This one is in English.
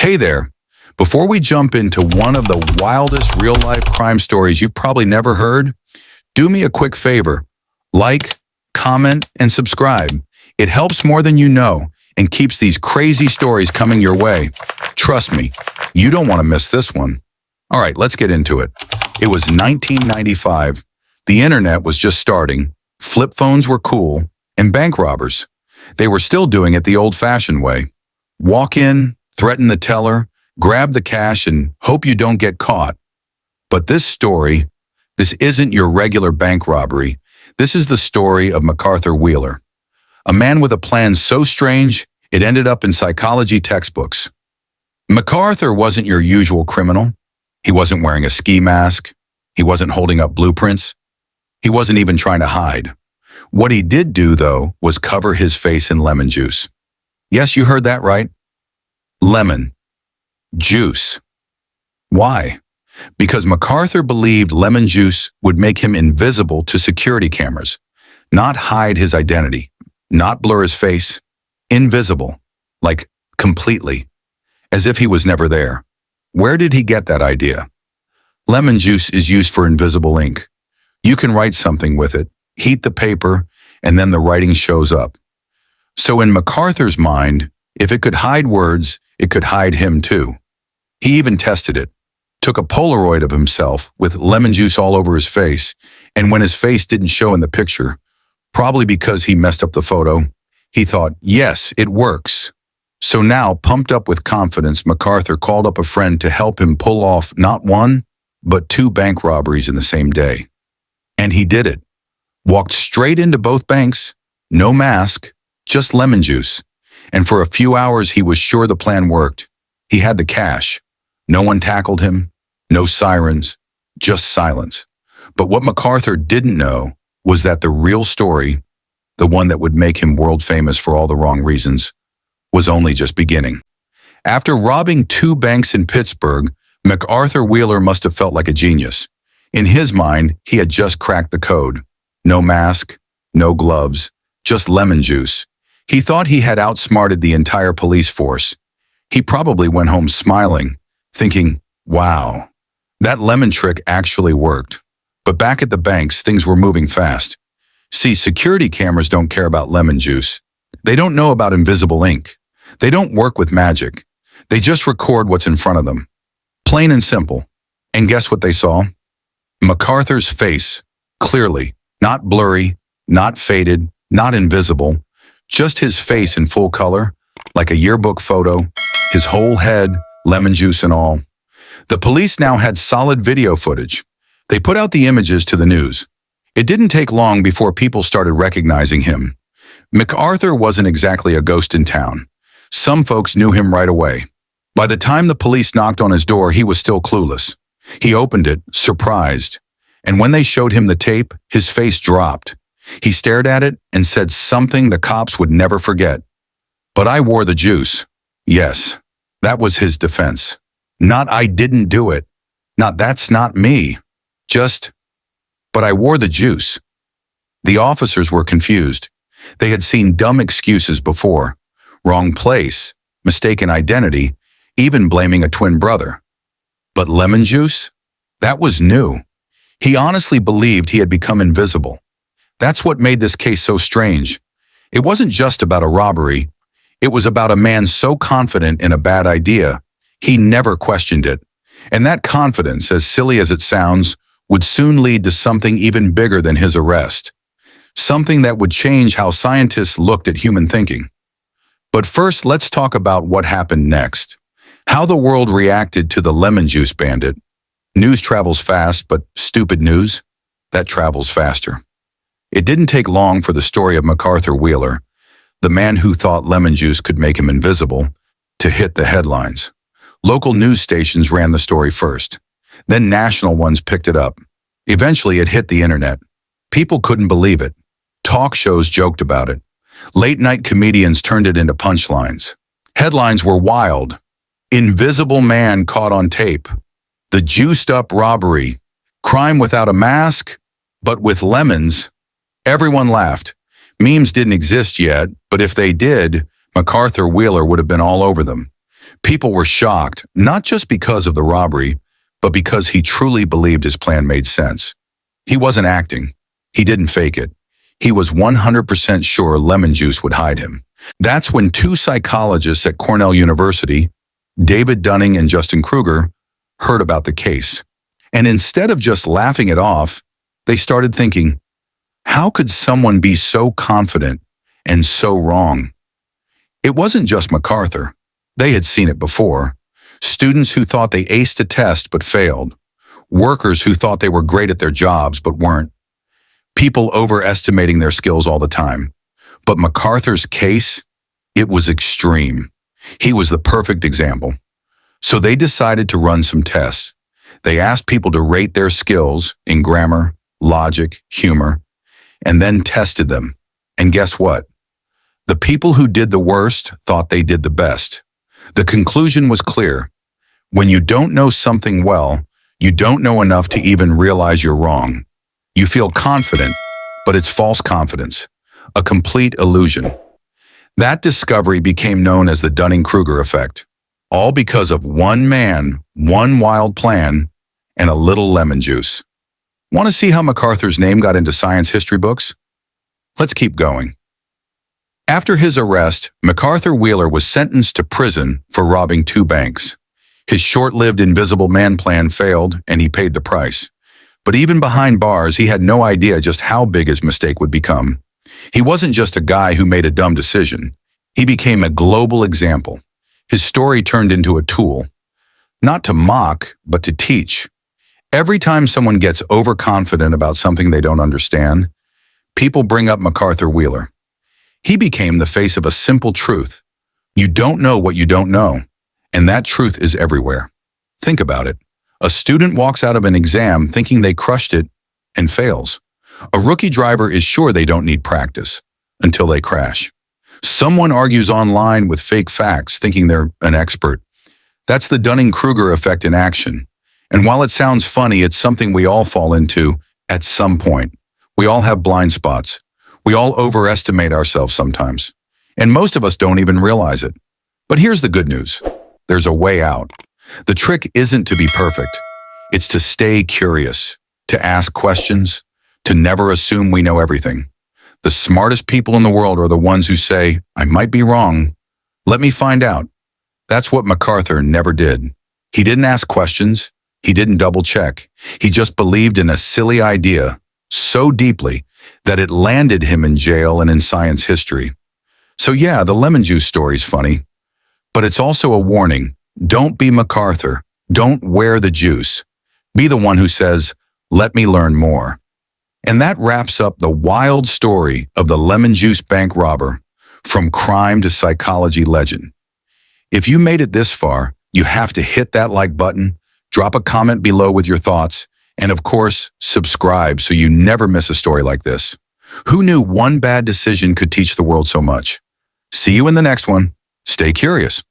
Hey there. Before we jump into one of the wildest real-life crime stories you've probably never heard, do me a quick favor. Like, comment, and subscribe. It helps more than you know and keeps these crazy stories coming your way. Trust me, you don't want to miss this one. All right, let's get into it. It was 1995. The internet was just starting. Flip phones were cool, and bank robbers. They were still doing it the old-fashioned way. Walk in, threaten the teller, grab the cash, and hope you don't get caught. But this isn't your regular bank robbery. This is the story of MacArthur Wheeler, a man with a plan so strange it ended up in psychology textbooks. MacArthur wasn't your usual criminal. He wasn't wearing a ski mask. He wasn't holding up blueprints. He wasn't even trying to hide. What he did do, though, was cover his face in lemon juice. Yes, you heard that right. Lemon juice. Why? Because MacArthur believed lemon juice would make him invisible to security cameras, not hide his identity, not blur his face, invisible, like completely, as if he was never there. Where did he get that idea? Lemon juice is used for invisible ink. You can write something with it, heat the paper, and then the writing shows up. So in MacArthur's mind, if it could hide words, it could hide him too. He even tested it, took a Polaroid of himself with lemon juice all over his face, and when his face didn't show in the picture, probably because he messed up the photo, he thought, yes, it works. So now, pumped up with confidence, MacArthur called up a friend to help him pull off not one, but two bank robberies in the same day. And he did it. Walked straight into both banks, no mask, just lemon juice. And for a few hours, he was sure the plan worked. He had the cash. No one tackled him, no sirens, just silence. But what MacArthur didn't know was that the real story, the one that would make him world famous for all the wrong reasons, was only just beginning. After robbing two banks in Pittsburgh, MacArthur Wheeler must have felt like a genius. In his mind, he had just cracked the code. No mask, no gloves, just lemon juice. He thought he had outsmarted the entire police force. He probably went home smiling, thinking, wow, that lemon trick actually worked. But back at the banks, things were moving fast. See, security cameras don't care about lemon juice. They don't know about invisible ink. They don't work with magic. They just record what's in front of them. Plain and simple. And guess what they saw? MacArthur's face, clearly, not blurry, not faded, not invisible, just his face in full color, like a yearbook photo, his whole head, lemon juice and all. The police now had solid video footage. They put out the images to the news. It didn't take long before people started recognizing him. MacArthur wasn't exactly a ghost in town. Some folks knew him right away. By the time the police knocked on his door, he was still clueless. He opened it, surprised. And when they showed him the tape, his face dropped. He stared at it and said something the cops would never forget. But I wore the juice. Yes, that was his defense. Not I didn't do it. Not that's not me. But I wore the juice. The officers were confused. They had seen dumb excuses before. Wrong place, mistaken identity, even blaming a twin brother. But lemon juice? That was new. He honestly believed he had become invisible. That's what made this case so strange. It wasn't just about a robbery. It was about a man so confident in a bad idea, he never questioned it. And that confidence, as silly as it sounds, would soon lead to something even bigger than his arrest. Something that would change how scientists looked at human thinking. But first, let's talk about what happened next. How the world reacted to the lemon juice bandit. News travels fast, but stupid news, that travels faster. It didn't take long for the story of MacArthur Wheeler, the man who thought lemon juice could make him invisible, to hit the headlines. Local news stations ran the story first. Then national ones picked it up. Eventually, it hit the internet. People couldn't believe it. Talk shows joked about it. Late-night comedians turned it into punchlines. Headlines were wild. Invisible man caught on tape. The juiced-up robbery. Crime without a mask, but with lemons. Everyone laughed. Memes didn't exist yet, but if they did, MacArthur Wheeler would have been all over them. People were shocked, not just because of the robbery, but because he truly believed his plan made sense. He wasn't acting. He didn't fake it. He was 100% sure lemon juice would hide him. That's when two psychologists at Cornell University, David Dunning and Justin Kruger, heard about the case. And instead of just laughing it off, they started thinking, how could someone be so confident and so wrong? It wasn't just MacArthur. They had seen it before. Students who thought they aced a test but failed. Workers who thought they were great at their jobs but weren't. People overestimating their skills all the time. But MacArthur's case, it was extreme. He was the perfect example. So they decided to run some tests. They asked people to rate their skills in grammar, logic, humor, and then tested them. And guess what? The people who did the worst thought they did the best. The conclusion was clear. When you don't know something well, you don't know enough to even realize you're wrong. You feel confident, but it's false confidence, a complete illusion. That discovery became known as the Dunning-Kruger effect, all because of one man, one wild plan, and a little lemon juice. Want to see how MacArthur's name got into science history books? Let's keep going. After his arrest, MacArthur Wheeler was sentenced to prison for robbing two banks. His short-lived invisible man plan failed, and he paid the price. But even behind bars, he had no idea just how big his mistake would become. He wasn't just a guy who made a dumb decision. He became a global example. His story turned into a tool, not to mock, but to teach. Every time someone gets overconfident about something they don't understand, people bring up MacArthur Wheeler. He became the face of a simple truth. You don't know what you don't know, and that truth is everywhere. Think about it. A student walks out of an exam thinking they crushed it and fails. A rookie driver is sure they don't need practice until they crash. Someone argues online with fake facts thinking they're an expert. That's the Dunning-Kruger effect in action. And while it sounds funny, it's something we all fall into at some point. We all have blind spots. We all overestimate ourselves sometimes. And most of us don't even realize it. But here's the good news. There's a way out. The trick isn't to be perfect. It's to stay curious, to ask questions, to never assume we know everything. The smartest people in the world are the ones who say, I might be wrong. Let me find out. That's what MacArthur never did. He didn't ask questions. He didn't double check. He just believed in a silly idea so deeply that it landed him in jail and in science history. So yeah, the lemon juice story's funny, but it's also a warning. Don't be MacArthur. Don't wear the juice. Be the one who says, let me learn more. And that wraps up the wild story of the lemon juice bank robber, from crime to psychology legend. If you made it this far, you have to hit that like button, drop a comment below with your thoughts, and of course, subscribe so you never miss a story like this. Who knew one bad decision could teach the world so much? See you in the next one. Stay curious.